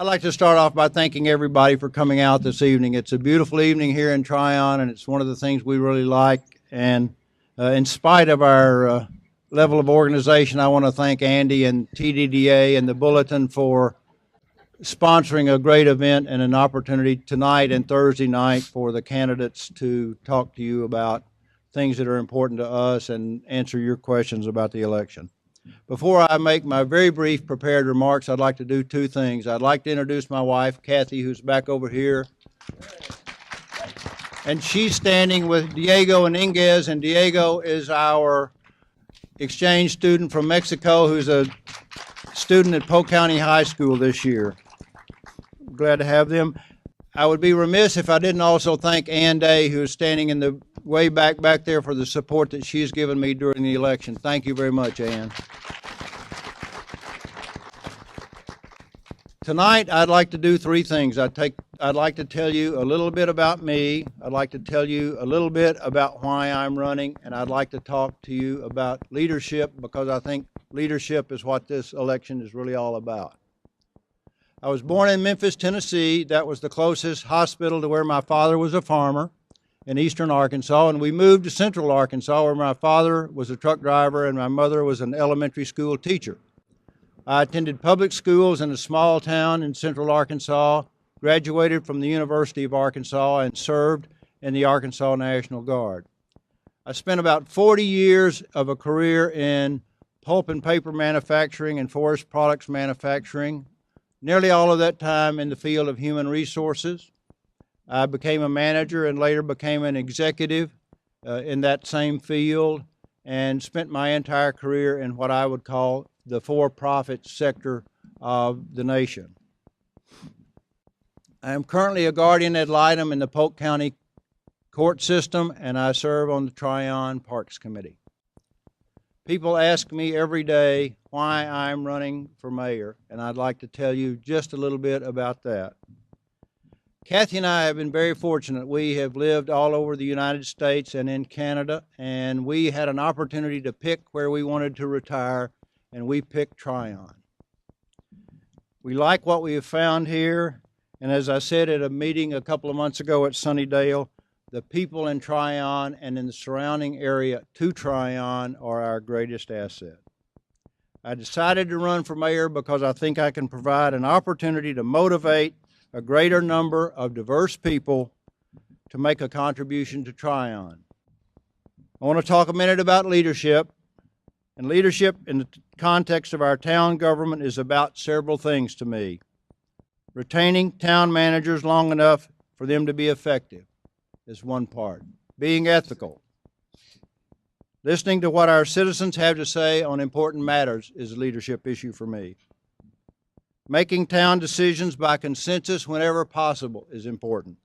I'd like to start off by thanking everybody for coming out this evening. It's a beautiful evening here in Tryon, and it's one of the things we really like. And in spite of our level of organization, I want to thank Andy and TDDA and the Bulletin for sponsoring a great event and an opportunity tonight and Thursday night for the candidates to talk to you about things that are important to us and answer your questions about the election. Before I make my very brief prepared remarks, I'd like to do two things. I'd like to introduce my wife, Kathy, who's back over here. And she's standing with Diego and Inges, and Diego is our exchange student from Mexico who's a student at Polk County High School this year. Glad to have them. I would be remiss if I didn't also thank Ann Day, who is standing in the way back there for the support that she's given me during the election. Thank you very much, Ann. Tonight, I'd like to do three things. I'd like to tell you a little bit about me. I'd like to tell you a little bit about why I'm running, and I'd like to talk to you about leadership, because I think leadership is what this election is really all about. I was born in Memphis, Tennessee. That was the closest hospital to where my father was a farmer in eastern Arkansas, and we moved to central Arkansas, where my father was a truck driver and my mother was an elementary school teacher. I attended public schools in a small town in central Arkansas, graduated from the University of Arkansas, and served in the Arkansas National Guard. I spent about 40 years of a career in pulp and paper manufacturing and forest products manufacturing, nearly all of that time in the field of human resources. I became a manager and later became an executive in that same field, and spent my entire career in what I would call the for-profit sector of the nation. I am currently a guardian ad litem in the Polk County court system, and I serve on the Tryon Parks Committee. People ask me every day why I'm running for mayor, and I'd like to tell you just a little bit about that. Kathy and I have been very fortunate. We have lived all over the United States and in Canada, and we had an opportunity to pick where we wanted to retire, and we picked Tryon. We like what we have found here, and as I said at a meeting a couple of months ago at Sunnydale, the people in Tryon and in the surrounding area to Tryon are our greatest asset. I decided to run for mayor because I think I can provide an opportunity to motivate a greater number of diverse people to make a contribution to Tryon. I want to talk a minute about leadership. And leadership in the context of our town government is about several things to me. Retaining town managers long enough for them to be effective is one part. Being ethical. Listening to what our citizens have to say on important matters is a leadership issue for me. Making town decisions by consensus whenever possible is important.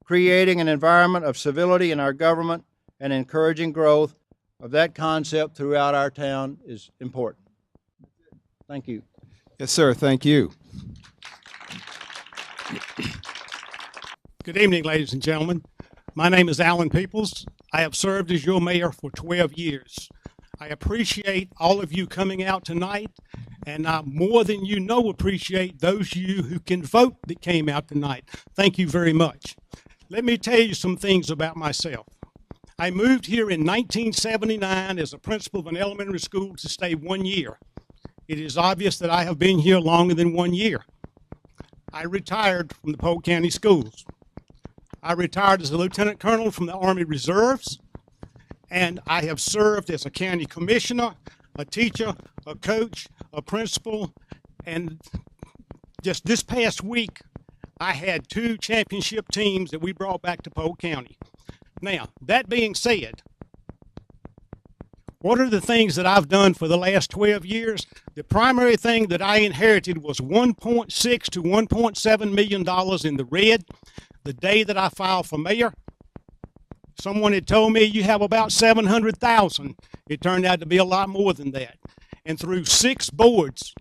Creating an environment of civility in our government and encouraging growth of that concept throughout our town is important. Thank you. Yes, sir. Thank you. Good evening, ladies and gentlemen. My name is Alan Peoples. I have served as your mayor for 12 years. I appreciate all of you coming out tonight, and I more than you know appreciate those of you who can vote that came out tonight. Thank you very much. Let me tell you some things about myself. I moved here in 1979 as a principal of an elementary school to stay 1 year. It is obvious that I have been here longer than 1 year. I retired from the Polk County Schools. I retired as a lieutenant colonel from the Army Reserves, and I have served as a county commissioner, a teacher, a coach, a principal, and just this past week, I had 2 championship teams that we brought back to Polk County. Now, that being said, what are the things that I've done for the last 12 years? The primary thing that I inherited was $1.6 to $1.7 million in the red the day that I filed for mayor. Someone had told me you have about 700,000. It turned out to be a lot more than that. And through 6 boards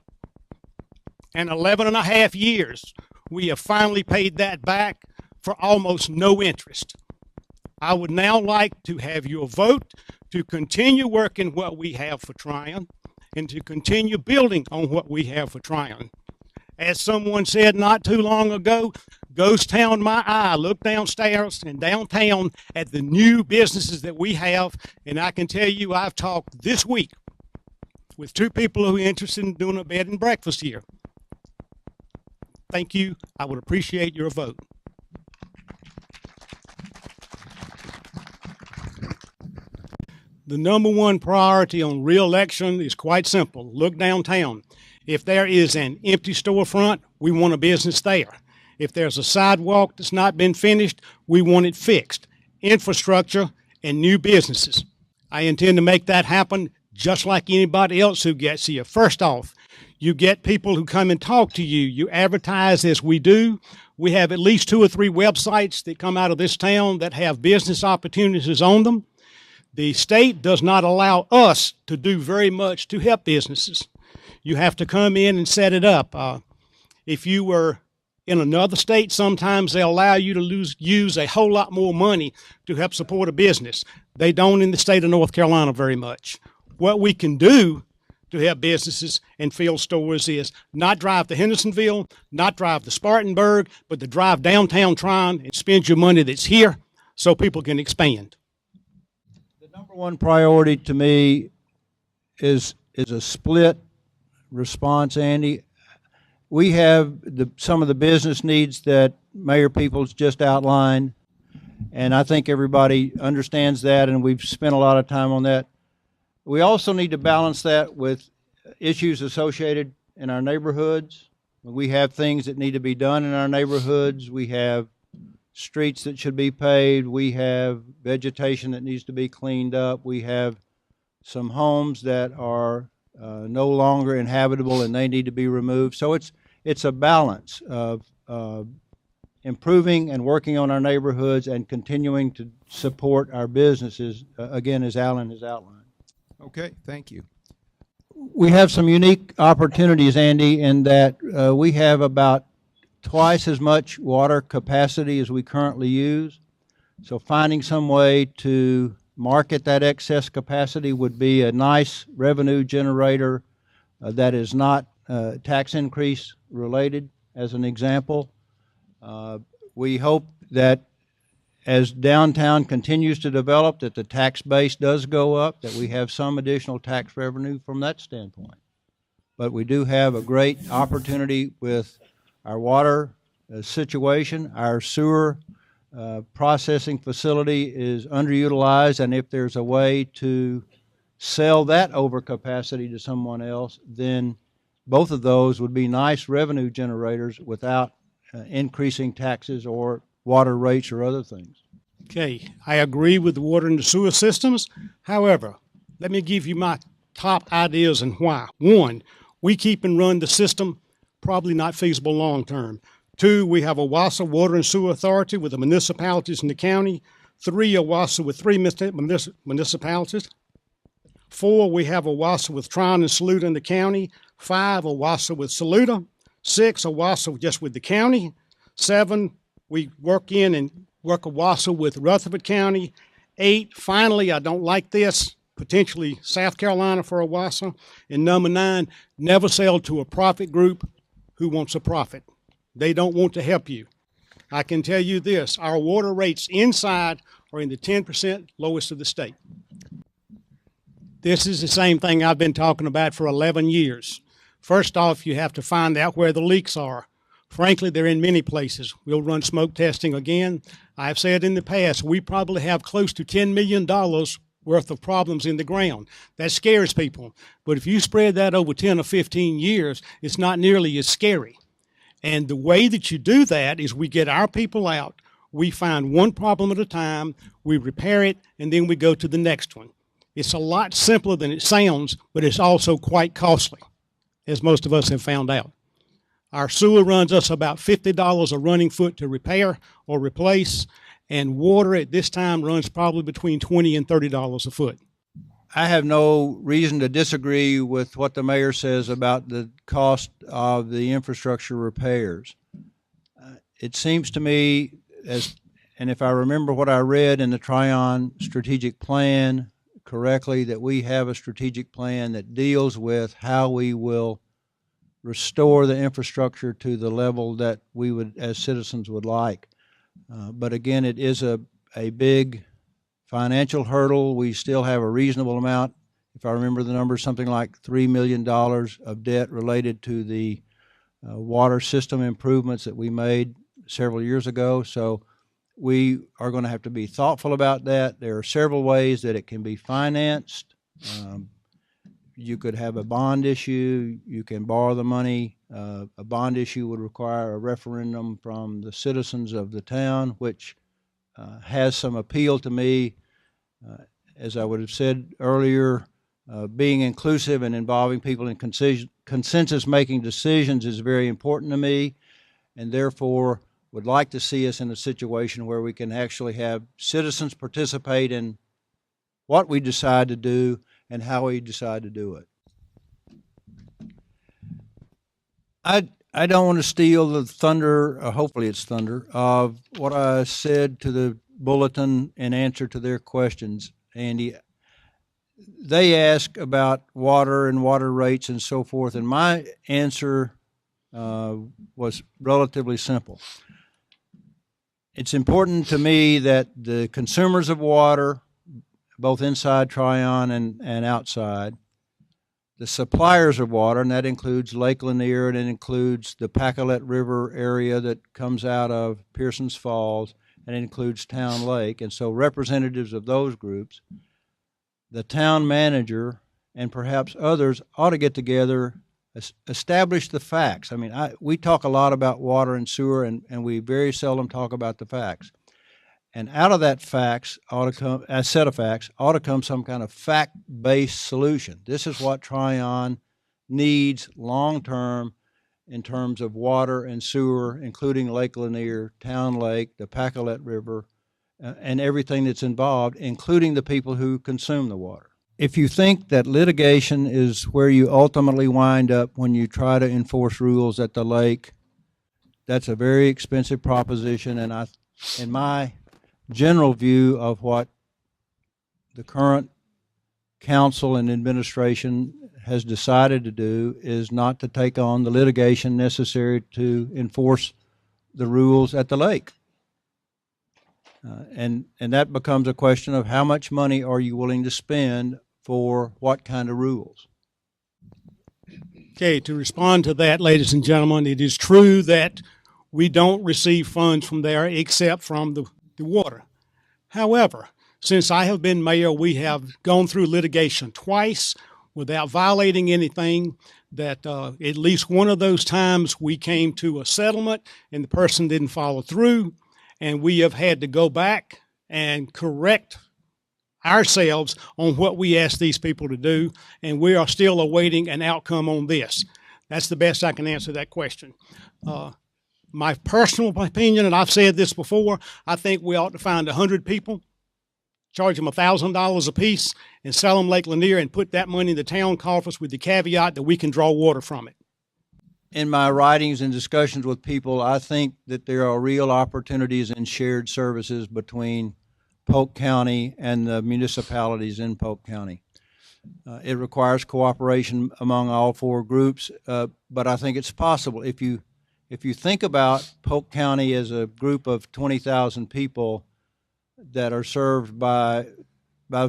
and 11 and a half years, we have finally paid that back for almost no interest. I would now like to have your vote to continue working what we have for Tryon and to continue building on what we have for Tryon. As someone said not too long ago, ghost town my eye. Look downstairs and downtown at the new businesses that we have. And I can tell you, I've talked this week with 2 people who are interested in doing a bed and breakfast here. Thank you. I would appreciate your vote. The number one priority on re-election is quite simple. Look downtown. If there is an empty storefront, we want a business there. If there's a sidewalk that's not been finished, we want it fixed. Infrastructure and new businesses. I intend to make that happen just like anybody else who gets here. First off, you get people who come and talk to you. You advertise as we do. We have at least 2 or 3 websites that come out of this town that have business opportunities on them. The state does not allow us to do very much to help businesses. You have to come in and set it up. If you were in another state, sometimes they allow you to use a whole lot more money to help support a business. They don't in the state of North Carolina very much. What we can do to help businesses and fill stores is not drive to Hendersonville, not drive to Spartanburg, but to drive downtown Tryon and spend your money that's here so people can expand. Number one priority to me is a split response, Andy. We have some of the business needs that Mayor Peoples just outlined, and I think everybody understands that, and we've spent a lot of time on that. We also need to balance that with issues associated in our neighborhoods. We have things that need to be done in our neighborhoods. We have streets that should be paved. We have vegetation that needs to be cleaned up. We have some homes that are no longer inhabitable and they need to be removed. So it's a balance of improving and working on our neighborhoods and continuing to support our businesses, again, as Alan has outlined. Okay, thank you. We have some unique opportunities, Andy, in that we have about twice as much water capacity as we currently use. So finding some way to market that excess capacity would be a nice revenue generator that is not tax increase related, as an example. We hope that as downtown continues to develop, that the tax base does go up, that we have some additional tax revenue from that standpoint. But we do have a great opportunity with our water situation. Our sewer processing facility is underutilized, and if there's a way to sell that overcapacity to someone else, then both of those would be nice revenue generators without increasing taxes or water rates or other things. Okay, I agree with the water and the sewer systems. However, let me give you my top ideas and why. 1, we keep and run the system, probably not feasible long term. 2, we have a WASA Water and Sewer Authority with the municipalities in the county. 3, a WASA with 3 municipalities. 4, we have a WASA with Tryon and Saluda in the county. 5, a WASA with Saluda. 6, a WASA just with the county. 7, we work a WASA with Rutherford County. 8, finally, I don't like this, potentially South Carolina for a WASA. And number 9, never sell to a profit group who wants a profit. They don't want to help you. I can tell you this, our water rates inside are in the 10% lowest of the state. This is the same thing I've been talking about for 11 years. First off, you have to find out where the leaks are. Frankly, they're in many places. We'll run smoke testing again. I've said in the past, we probably have close to $10 million worth of problems in the ground. That scares people. But if you spread that over 10 or 15 years, it's not nearly as scary. And the way that you do that is we get our people out, we find one problem at a time, we repair it, and then we go to the next one. It's a lot simpler than it sounds, but it's also quite costly, as most of us have found out. Our sewer runs us about $50 a running foot to repair or replace, and water at this time runs probably between $20 and $30 a foot. I have no reason to disagree with what the mayor says about the cost of the infrastructure repairs. It seems to me, and if I remember what I read in the Tryon strategic plan correctly, that we have a strategic plan that deals with how we will restore the infrastructure to the level that we would, as citizens, would like. But again, it is a big financial hurdle. We still have a reasonable amount, if I remember the number, something like $3 million of debt related to the water system improvements that we made several years ago. So we are going to have to be thoughtful about that. There are several ways that it can be financed. You could have a bond issue. You can borrow the money. A bond issue would require a referendum from the citizens of the town, which has some appeal to me. As I would have said earlier, being inclusive and involving people in consensus-making decisions is very important to me, and therefore would like to see us in a situation where we can actually have citizens participate in what we decide to do and how we decide to do it. I don't want to steal the thunder, hopefully it's thunder, of what I said to the bulletin in answer to their questions, Andy. They ask about water and water rates and so forth, and my answer was relatively simple. It's important to me that the consumers of water, both inside Tryon and outside, the suppliers of water, and that includes Lake Lanier, and it includes the Pacolet River area that comes out of Pearson's Falls, and it includes Town Lake, and so representatives of those groups, the town manager, and perhaps others ought to get together, establish the facts. I mean, we talk a lot about water and sewer, and we very seldom talk about the facts. And out of that facts ought to come, a set of facts, ought to come some kind of fact-based solution. This is what Tryon needs long-term in terms of water and sewer, including Lake Lanier, Town Lake, the Pacolet River, and everything that's involved, including the people who consume the water. If you think that litigation is where you ultimately wind up when you try to enforce rules at the lake, that's a very expensive proposition, and in my general view of what the current council and administration has decided to do is not to take on the litigation necessary to enforce the rules at the lake. And that becomes a question of how much money are you willing to spend for what kind of rules. Okay, to respond to that, ladies and gentlemen, it is true that we don't receive funds from there except from the water. However, since I have been mayor, we have gone through litigation twice without violating anything. That at least one of those times we came to a settlement and the person didn't follow through, and we have had to go back and correct ourselves on what we asked these people to do, and we are still awaiting an outcome on this. That's the best I can answer that question. My personal opinion, and I've said this before, I think we ought to find 100 people, charge them $1,000 a piece, and sell them Lake Lanier and put that money in the town coffers with the caveat that we can draw water from it. In my writings and discussions with people, I think that there are real opportunities in shared services between Polk County and the municipalities in Polk County. It requires cooperation among all four groups, but I think it's possible. If you think about Polk County as a group of 20,000 people that are served by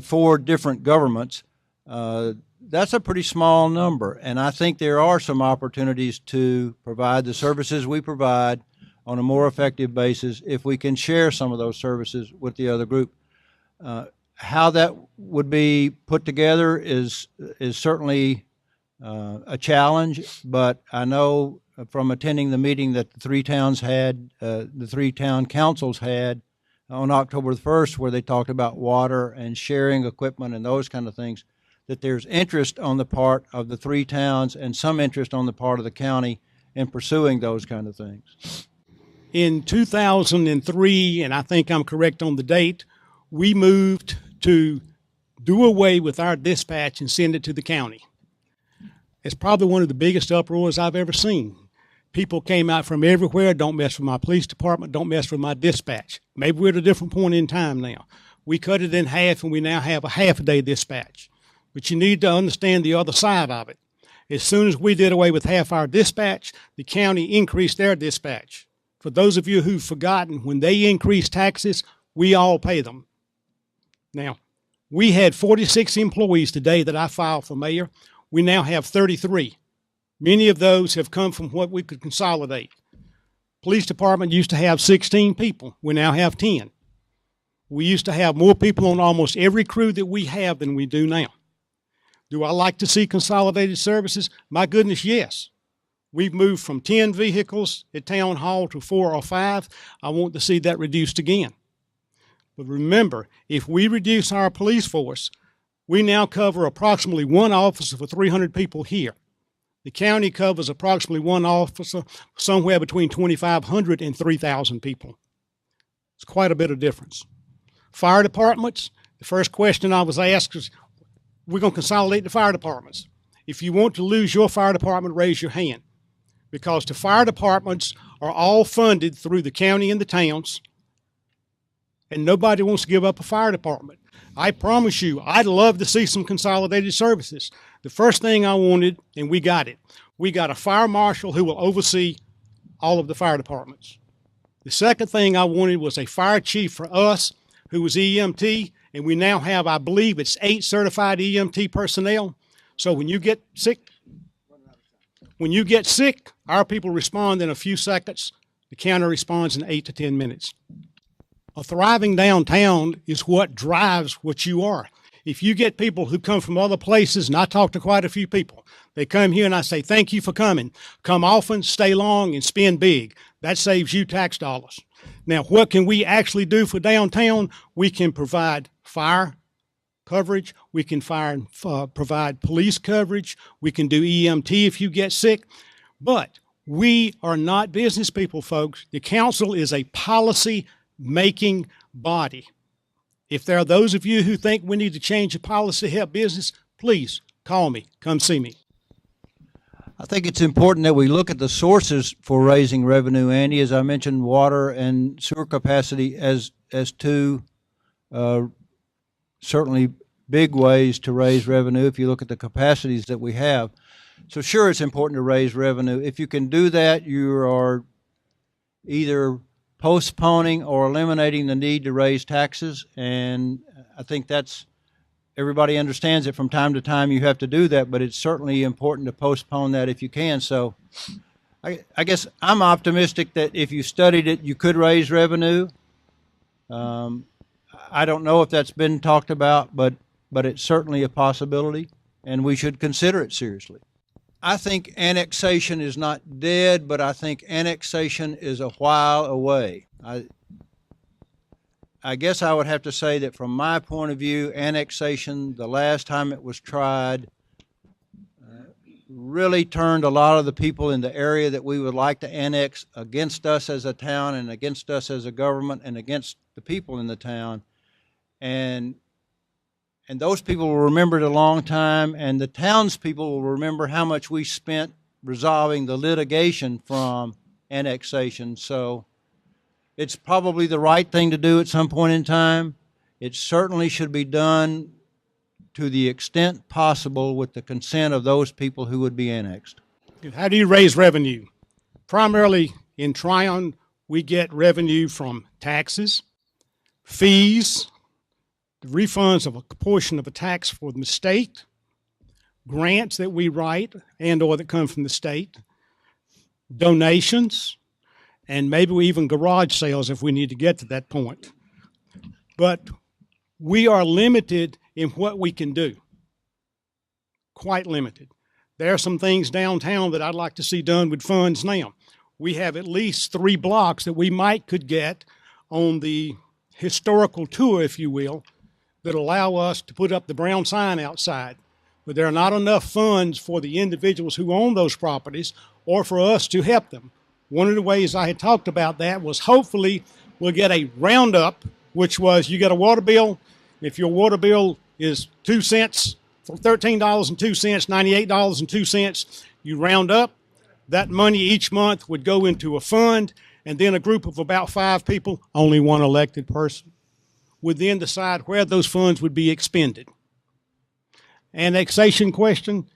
four different governments, that's a pretty small number. And I think there are some opportunities to provide the services we provide on a more effective basis if we can share some of those services with the other group. How that would be put together is certainly a challenge, but I know from attending the meeting that the three town councils had on October the 1st, where they talked about water and sharing equipment and those kind of things, that there's interest on the part of the three towns and some interest on the part of the county in pursuing those kind of things. In 2003, and I think I'm correct on the date, we moved to do away with our dispatch and send it to the county. It's probably one of the biggest uproars I've ever seen. People came out from everywhere, don't mess with my police department, don't mess with my dispatch. Maybe we're at a different point in time now. We cut it in half and we now have a half-a-day dispatch. But you need to understand the other side of it. As soon as we did away with half our dispatch, the county increased their dispatch. For those of you who've forgotten, when they increase taxes, we all pay them. Now, we had 46 employees today that I filed for mayor. We now have 33. Many of those have come from what we could consolidate. Police department used to have 16 people. We now have 10. We used to have more people on almost every crew that we have than we do now. Do I like to see consolidated services? My goodness, yes. We've moved from 10 vehicles at Town Hall to 4 or 5. I want to see that reduced again. But remember, if we reduce our police force, we now cover approximately one officer for 300 people here. The county covers approximately one officer somewhere between 2,500 and 3,000 people. It's quite a bit of difference. Fire departments, the first question I was asked is, we're going to consolidate the fire departments. If you want to lose your fire department, raise your hand. Because the fire departments are all funded through the county and the towns, and nobody wants to give up a fire department. I promise you, I'd love to see some consolidated services. The first thing I wanted, and we got it, we got a fire marshal who will oversee all of the fire departments. The second thing I wanted was a fire chief for us who was EMT, and we now have, I believe it's 8 certified EMT personnel. So when you get sick, our people respond in a few seconds. The county responds in 8 to 10 minutes. A thriving downtown is what drives what you are. If you get people who come from other places, and I talk to quite a few people, they come here and I say, thank you for coming. Come often, stay long, and spend big. That saves you tax dollars. Now, what can we actually do for downtown? We can provide fire coverage. We can provide police coverage. We can do EMT if you get sick. But we are not business people, folks. The council is a policy-making body. If there are those of you who think we need to change the policy to help business, please call me. Come see me. I think it's important that we look at the sources for raising revenue, Andy. As I mentioned, water and sewer capacity as two certainly big ways to raise revenue if you look at the capacities that we have. So sure, it's important to raise revenue. If you can do that, you are either postponing or eliminating the need to raise taxes, and I think everybody understands that from time to time you have to do that, but it's certainly important to postpone that if you can. So I guess I'm optimistic that if you studied it, you could raise revenue. I don't know if that's been talked about, but it's certainly a possibility, and we should consider it seriously. I think annexation is not dead, but I think annexation is a while away. I guess I would have to say that from my point of view, annexation, the last time it was tried, really turned a lot of the people in the area that we would like to annex against us as a town and against us as a government and against the people in the town. And those people will remember it a long time, and the townspeople will remember how much we spent resolving the litigation from annexation. So it's probably the right thing to do at some point in time. It certainly should be done to the extent possible with the consent of those people who would be annexed. How do you raise revenue? Primarily in Tryon, we get revenue from taxes, fees, the refunds of a portion of a tax for the state, grants that we write and or that come from the state, donations, and maybe even garage sales if we need to get to that point. But we are limited in what we can do, quite limited. There are some things downtown that I'd like to see done with funds now. We have at least 3 blocks that we could get on the historical tour, if you will, that allow us to put up the brown sign outside. But there are not enough funds for the individuals who own those properties or for us to help them. One of the ways I had talked about that was hopefully we'll get a roundup, which was you get a water bill. If your water bill is 2 cents, for $13.02, $98.02, you round up. That money each month would go into a fund, and then a group of about 5 people, only one elected person, would then decide where those funds would be expended. Annexation question,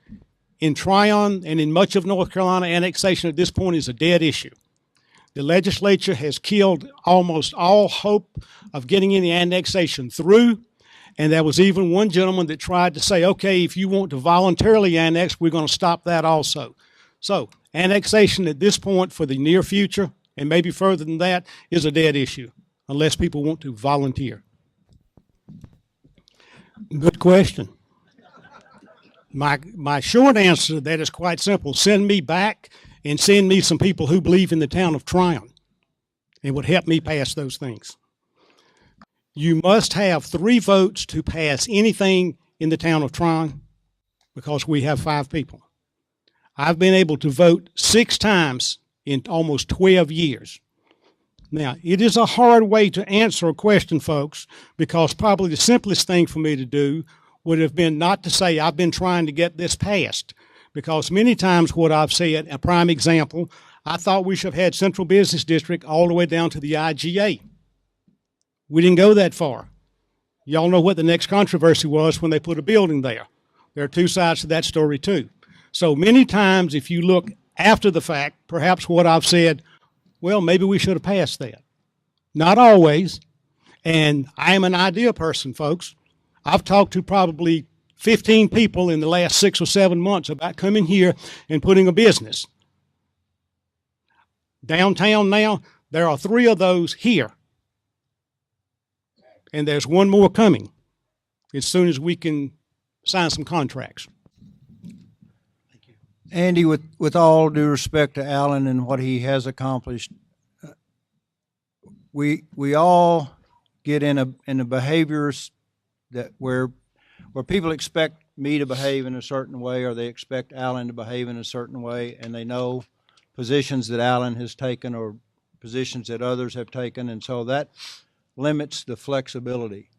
in Tryon and in much of North Carolina, annexation at this point is a dead issue. The legislature has killed almost all hope of getting any annexation through. And there was even one gentleman that tried to say, okay, if you want to voluntarily annex, we're going to stop that also. So annexation at this point for the near future, and maybe further than that, is a dead issue, unless people want to volunteer. Good question. My short answer to that is quite simple. Send me back and send me some people who believe in the town of Tryon and would help me pass those things. You must have 3 votes to pass anything in the town of Tryon because we have 5 people. I've been able to vote 6 times in almost 12 years. Now, it is a hard way to answer a question, folks, because probably the simplest thing for me to do would have been not to say I've been trying to get this passed, because many times what I've said, a prime example, I thought we should have had Central Business District all the way down to the IGA. We didn't go that far. Y'all know what the next controversy was when they put a building there. There are 2 sides to that story too. So many times if you look after the fact, perhaps what I've said, well, maybe we should have passed that. Not always. And I am an idea person, folks. I've talked to probably 15 people in the last 6 or 7 months about coming here and putting a business. Downtown now, there are 3 of those here. And there's 1 more coming as soon as we can sign some contracts. Thank you. Andy, with all due respect to Alan and what he has accomplished, we all get in a behaviors that where people expect me to behave in a certain way, or they expect Alan to behave in a certain way, and they know positions that Alan has taken or positions that others have taken, and so that limits the flexibility.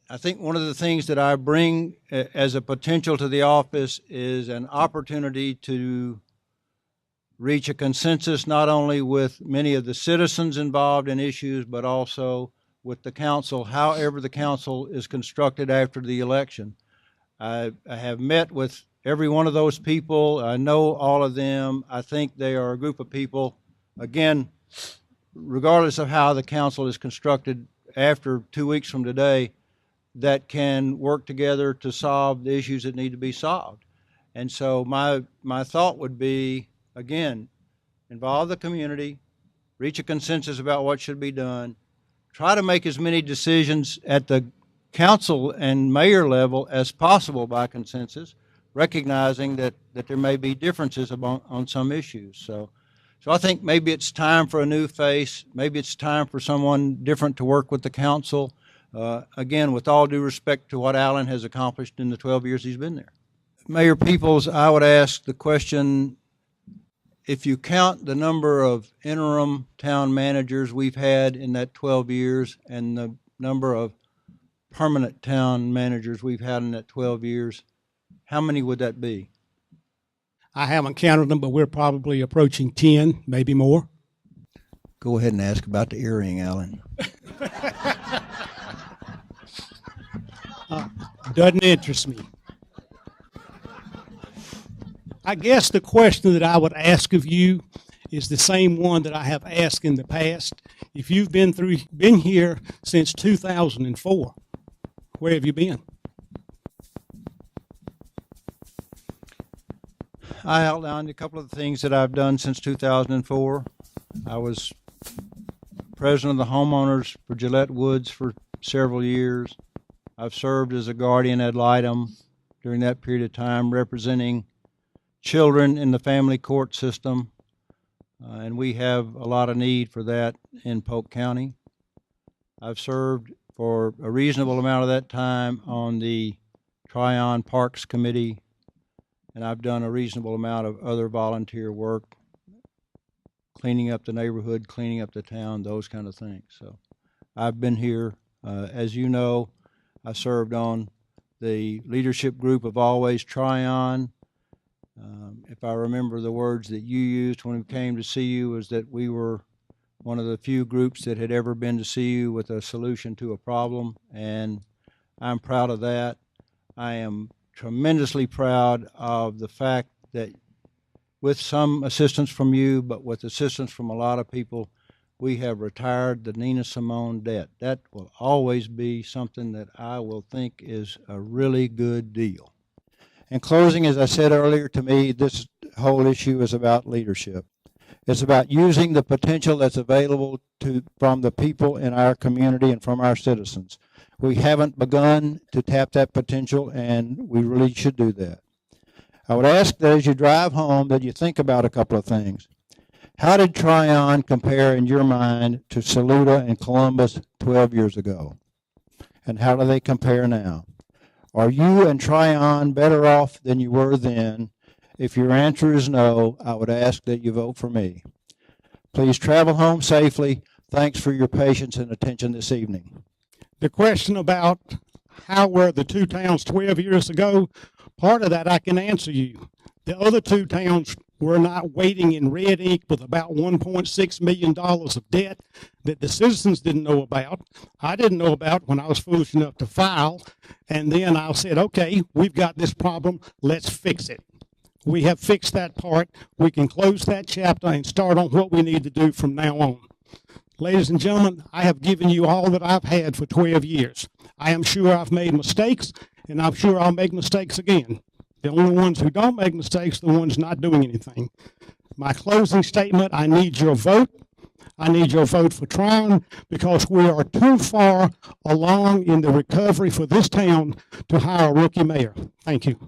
I think one of the things that I bring as a potential to the office is an opportunity to reach a consensus not only with many of the citizens involved in issues, but also with the council, however the council is constructed after the election. I have met with every one of those people. I know all of them. I think they are a group of people, again, regardless of how the council is constructed after 2 weeks from today, that can work together to solve the issues that need to be solved. And so my thought would be, again, involve the community, reach a consensus about what should be done, try to make as many decisions at the council and mayor level as possible by consensus, recognizing that there may be differences on some issues. So I think maybe it's time for a new face. Maybe it's time for someone different to work with the council. Again, with all due respect to what Alan has accomplished in the 12 years he's been there. Mayor Peoples, I would ask the question, if you count the number of interim town managers we've had in that 12 years and the number of permanent town managers we've had in that 12 years, how many would that be? I haven't counted them, but we're probably approaching 10, maybe more. Go ahead and ask about the earring, Alan. Doesn't interest me. I guess the question that I would ask of you is the same one that I have asked in the past. If you've been here since 2004, where have you been? I outlined a couple of the things that I've done since 2004. I was president of the homeowners for Gillette Woods for several years. I've served as a guardian ad litem during that period of time, representing children in the family court system, and we have a lot of need for that in Polk County. I've served for a reasonable amount of that time on the Tryon Parks Committee, and I've done a reasonable amount of other volunteer work, cleaning up the neighborhood, cleaning up the town, those kind of things. So I've been here. As you know, I served on the leadership group of Always Tryon. If I remember the words that you used when we came to see you, was that we were one of the few groups that had ever been to see you with a solution to a problem, and I'm proud of that. I am tremendously proud of the fact that with some assistance from you, but with assistance from a lot of people, we have retired the Nina Simone debt. That will always be something that I will think is a really good deal. In closing, as I said earlier, to me, this whole issue is about leadership. It's about using the potential that's available from the people in our community and from our citizens. We haven't begun to tap that potential, and we really should do that. I would ask that as you drive home that you think about a couple of things. How did Tryon compare in your mind to Saluda and Columbus 12 years ago? And how do they compare now? Are you and Tryon better off than you were then? If your answer is no, I would ask that you vote for me. Please travel home safely. Thanks for your patience and attention this evening. The question about how were the two towns 12 years ago, part of that I can answer you. The other two towns were not waiting in red ink with about $1.6 million of debt that the citizens didn't know about. I didn't know about when I was foolish enough to file. And then I said, okay, we've got this problem, let's fix it. We have fixed that part. We can close that chapter and start on what we need to do from now on. Ladies and gentlemen, I have given you all that I've had for 12 years. I am sure I've made mistakes, and I'm sure I'll make mistakes again. The only ones who don't make mistakes are the ones not doing anything. My closing statement, I need your vote. I need your vote for Tryon because we are too far along in the recovery for this town to hire a rookie mayor. Thank you.